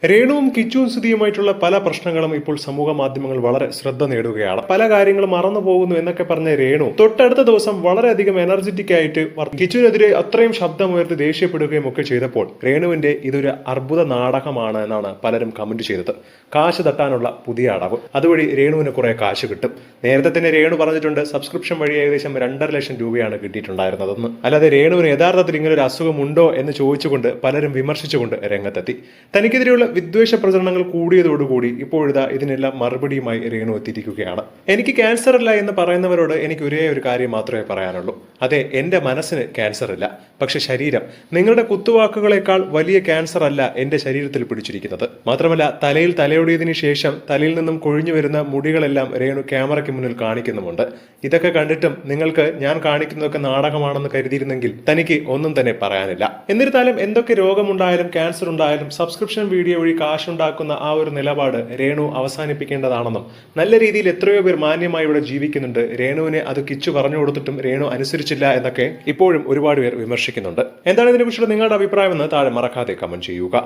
രേണുവും കിച്ചുവും സ്ഥിതിയുമായിട്ടുള്ള പല പ്രശ്നങ്ങളും ഇപ്പോൾ സമൂഹ മാധ്യമങ്ങൾ വളരെ ശ്രദ്ധ നേടുകയാണ്. പല കാര്യങ്ങളും മറന്നു പോകുന്നു എന്നൊക്കെ പറഞ്ഞ രേണു തൊട്ടടുത്ത ദിവസം വളരെയധികം എനർജറ്റിക് ആയിട്ട് കിച്ചുവിനെതിരെ അത്രയും ശബ്ദമുയർത്തി ദേഷ്യപ്പെടുകയും ഒക്കെ ചെയ്തപ്പോൾ രേണുവിന്റെ ഇതൊരു അർബുദ നാടകമാണ് എന്നാണ് പലരും കമന്റ് ചെയ്തത്. കാശ് തട്ടാനുള്ള പുതിയ അടവ്, അതുവഴി രേണുവിന് കുറെ കാശ് കിട്ടും. നേരത്തെ തന്നെ രേണു പറഞ്ഞിട്ടുണ്ട് സബ്സ്ക്രിപ്ഷൻ വഴി ഏകദേശം 2.5 ലക്ഷം രൂപയാണ് കിട്ടിയിട്ടുണ്ടായിരുന്നതെന്ന്. അല്ലാതെ രേണുവിന് യഥാർത്ഥത്തിൽ ഇങ്ങനെ ഒരു അസുഖമുണ്ടോ എന്ന് ചോദിച്ചുകൊണ്ട് പലരും വിമർശിച്ചുകൊണ്ട് രംഗത്തെത്തി. തനിക്കെതിരെയുള്ള വിദ്വേഷ പ്രചരണങ്ങൾ കൂടിയതോടുകൂടി ഇപ്പോഴിതാ ഇതിനെല്ലാം മറുപടിയുമായി രേണു എത്തിയിരിക്കുകയാണ്. എനിക്ക് ക്യാൻസർ അല്ല എന്ന് പറയുന്നവരോട് എനിക്ക് ഒരേ ഒരു കാര്യം മാത്രമേ പറയാനുള്ളൂ. അതെ, എന്റെ മനസ്സിന് ക്യാൻസർ ഇല്ല, പക്ഷെ ശരീരം, നിങ്ങളുടെ കുത്തുവാക്കുകളെക്കാൾ വലിയ ക്യാൻസർ അല്ല എന്റെ ശരീരത്തിൽ പിടിച്ചിരിക്കുന്നത്. മാത്രമല്ല തലയിൽ തലയൊടിയതിനു ശേഷം തലയിൽ നിന്നും കൊഴിഞ്ഞു വരുന്ന മുടികളെല്ലാം രേണു ക്യാമറയ്ക്ക് മുന്നിൽ കാണിക്കുന്നുമുണ്ട്. ഇതൊക്കെ കണ്ടിട്ടും നിങ്ങൾക്ക് ഞാൻ കാണിക്കുന്നതൊക്കെ നാടകമാണെന്ന് കരുതിയിരുന്നെങ്കിൽ തനിക്ക് ഒന്നും തന്നെ പറയാനില്ല. എന്നിരുന്നാലും എന്തൊക്കെ രോഗമുണ്ടായാലും ക്യാൻസർ ഉണ്ടായാലും സബ്സ്ക്രിപ്ഷൻ വീഡിയോ വഴി കാശുണ്ടാക്കുന്ന ആ ഒരു നിലപാട് രേണു അവസാനിപ്പിക്കേണ്ടതാണെന്നും, നല്ല രീതിയിൽ എത്രയോ പേർ മാന്യമായി ഇവിടെ ജീവിക്കുന്നുണ്ട്, രേണുവിനെ അത് കിച്ചു പറഞ്ഞു കൊടുത്തിട്ടും രേണു അനുസരിച്ചില്ല എന്നൊക്കെ ഇപ്പോഴും ഒരുപാട് പേർ വിമർശിക്കുന്നുണ്ട്. എന്താണ് ഇതിനെക്കുറിച്ചുള്ള നിങ്ങളുടെ അഭിപ്രായം എന്ന് താഴെ മറക്കാതെ കമന്റ് ചെയ്യുക.